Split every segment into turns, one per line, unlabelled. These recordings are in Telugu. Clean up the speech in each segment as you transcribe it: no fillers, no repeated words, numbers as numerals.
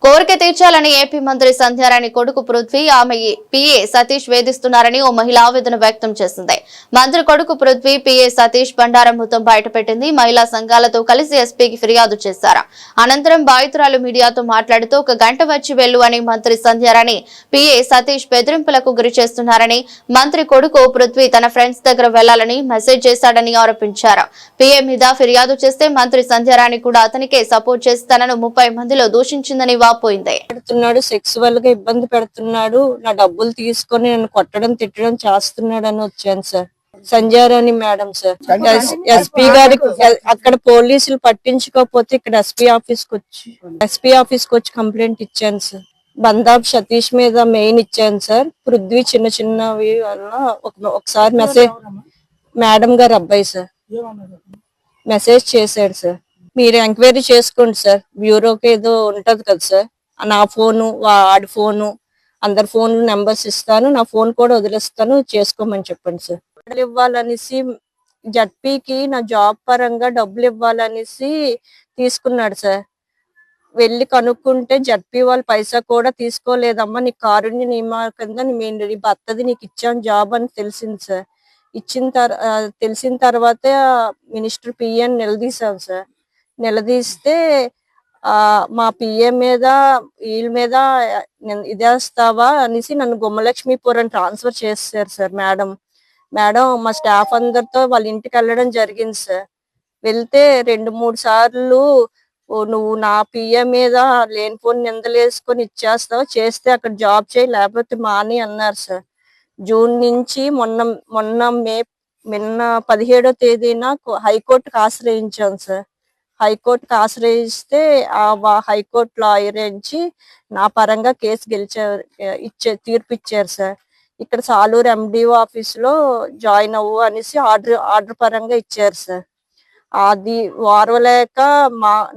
కోరిక తీర్చాలని ఏపీ మంత్రి సంధ్యారాణి కొడుకు పృథ్వీ ఆమె పిఏ సతీష్ వేధిస్తున్నారని ఓ మహిళ ఆవేదన వ్యక్తం చేసింది. మంత్రి కొడుకు పృథ్వీ పిఏ సతీష్ బండారం మొత్తం బయటపెట్టింది. మహిళా సంఘాలతో కలిసి ఎస్పీకి ఫిర్యాదు చేశారు. అనంతరం బాధితురాలు మీడియాతో మాట్లాడుతూ ఒక గంట వచ్చి వెళ్ళు అని మంత్రి సంధ్యారాణి పిఏ సతీష్ బెదిరింపులకు గురి చేస్తున్నారని, మంత్రి కొడుకు పృథ్వీ తన ఫ్రెండ్స్ దగ్గర వెళ్లాలని మెసేజ్ చేశాడని ఆరోపించారు. పిఏ మీద ఫిర్యాదు చేస్తే మంత్రి సంధ్యారాణి కూడా అతనికే సపోర్ట్ చేసి తనను 30 మందిలో దూషించిందని
పెడుతున్నాడు, సెక్సువల్ గా ఇబ్బంది పెడుతున్నాడు, నా డబ్బులు తీసుకొని నన్ను కొట్టడం తిట్టడం చేస్తున్నాడు అని వచ్చాను sir. Sandhyarani madam sir, SP గారికి అక్కడ పోలీసులు పట్టించుకోకపోతే ఇక్కడ ఎస్పీ ఆఫీస్ కి వచ్చి కంప్లైంట్ ఇచ్చాను సార్. బందాబ్ సతీష్ మీద మెయిన్ ఇచ్చాను సార్. పృథ్వీ చిన్న చిన్నవి వల్ల ఒకసారి మేడం గారు అబ్బాయి సార్ మెసేజ్ చేశాడు సార్. మీరు ఎంక్వైరీ చేసుకోండి సార్, బ్యూరోకి ఏదో ఉంటది కదా సార్. నా ఫోను, వాడి ఫోను, అందరి ఫోన్ నెంబర్స్ ఇస్తాను, నా ఫోన్ కూడా వదిలేస్తాను, చేసుకోమని చెప్పండి సార్. డబ్బులు ఇవ్వాలనేసి జడ్పీకి నా జాబ్ పరంగా డబ్బులు ఇవ్వాలనేసి తీసుకున్నాడు సార్. వెళ్ళి కనుక్కుంటే జడ్పీ వాళ్ళు పైసా కూడా తీసుకోలేదమ్మా, నీ కారుణ్య నియమా కింద నీ భర్తది నీకు ఇచ్చాను జాబ్ అని తెలిసింది సార్. తెలిసిన తర్వాత మినిస్టర్ పిఎన్ నిలదీశాం సార్. నిలదీస్తే మా పిఏ మీద వీళ్ళ మీద ఇదేస్తావా అనేసి నన్ను గుమ్మలక్ష్మీపురం ట్రాన్స్ఫర్ చేశారు సార్. మేడం మా స్టాఫ్ అందరితో వాళ్ళ ఇంటికి వెళ్ళడం జరిగింది సార్. వెళ్తే 2-3 సార్లు నువ్వు నా పిఏ మీద లేనిపోని నిందలేసుకొని ఇచ్చేస్తావు, చేస్తే అక్కడ జాబ్ చేయి లేకపోతే మాని అన్నారు సార్. జూన్ నుంచి మొన్న మే 17వ తేదీన హైకోర్టుకు ఆశ్రయించాం సార్. హైకోర్టుకు ఆశ్రయిస్తే హైకోర్టు లాయర్ నుంచి నా పరంగా కేసు తీర్పు ఇచ్చారు సార్. ఇక్కడ సాలూరు ఎండిఓ ఆఫీస్ లో జాయిన్ అవ్వు అనేసి ఆర్డర్ పరంగా ఇచ్చారు సార్. అది వారవలేక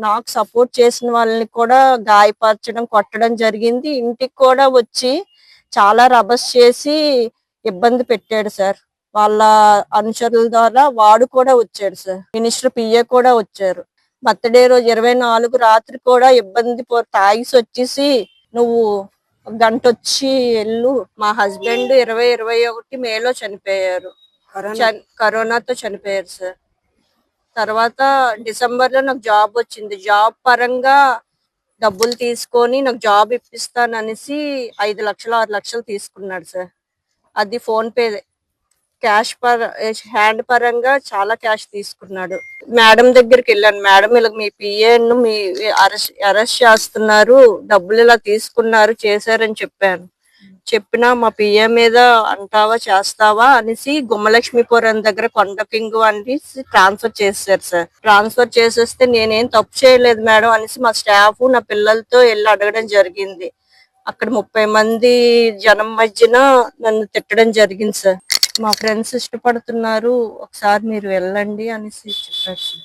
నాకు సపోర్ట్ చేసిన వాళ్ళని కూడా గాయపరచడం, కొట్టడం జరిగింది. ఇంటికి కూడా వచ్చి చాలా రభస్ చేసి ఇబ్బంది పెట్టాడు సార్. వాళ్ళ అనుచరుల ద్వారా వాడు కూడా వచ్చాడు సార్. మినిస్టర్ పిఏ కూడా వచ్చారు. బర్త్డే రోజు 24 రాత్రి కూడా ఇబ్బంది తాగిసి వచ్చేసి నువ్వు గంట వచ్చి వెళ్ళు. మా హస్బెండ్ 2021 మేలో చనిపోయారు, కరోనాతో చనిపోయారు సార్. తర్వాత డిసెంబర్ లో నాకు జాబ్ వచ్చింది. జాబ్ పరంగా డబ్బులు తీసుకొని నాకు జాబ్ ఇప్పిస్తాను అనేసి 5 లక్షలు 6 లక్షలు తీసుకున్నాడు సార్. అది ఫోన్ పే హ్యాండ్ పరంగా చాలా క్యాష్ తీసుకున్నాడు. మేడం దగ్గరికి వెళ్ళాను, మేడం ఇలా మీ పిఏను మీ అరెస్ట్ చేస్తున్నారు, డబ్బులు ఇలా తీసుకున్నారు చేశారని చెప్పాను. చెప్పినా మా పిఏ మీద అంటావా చేస్తావా అనేసి గుమ్మలక్ష్మీపురం దగ్గర కొండకింగు అనేసి ట్రాన్స్ఫర్ చేశారు సార్. ట్రాన్స్ఫర్ చేసేస్తే నేనేం తప్పు చేయలేదు మేడం అనేసి మా స్టాఫ్ నా పిల్లలతో వెళ్ళి అడగడం జరిగింది. అక్కడ 30 మంది జనం మధ్యన నన్ను తిట్టడం జరిగింది సార్. మా ఫ్రెండ్స్ ఇష్టపడుతున్నారు, ఒకసారి మీరు వెళ్ళండి అనేసి చెప్పారు సార్.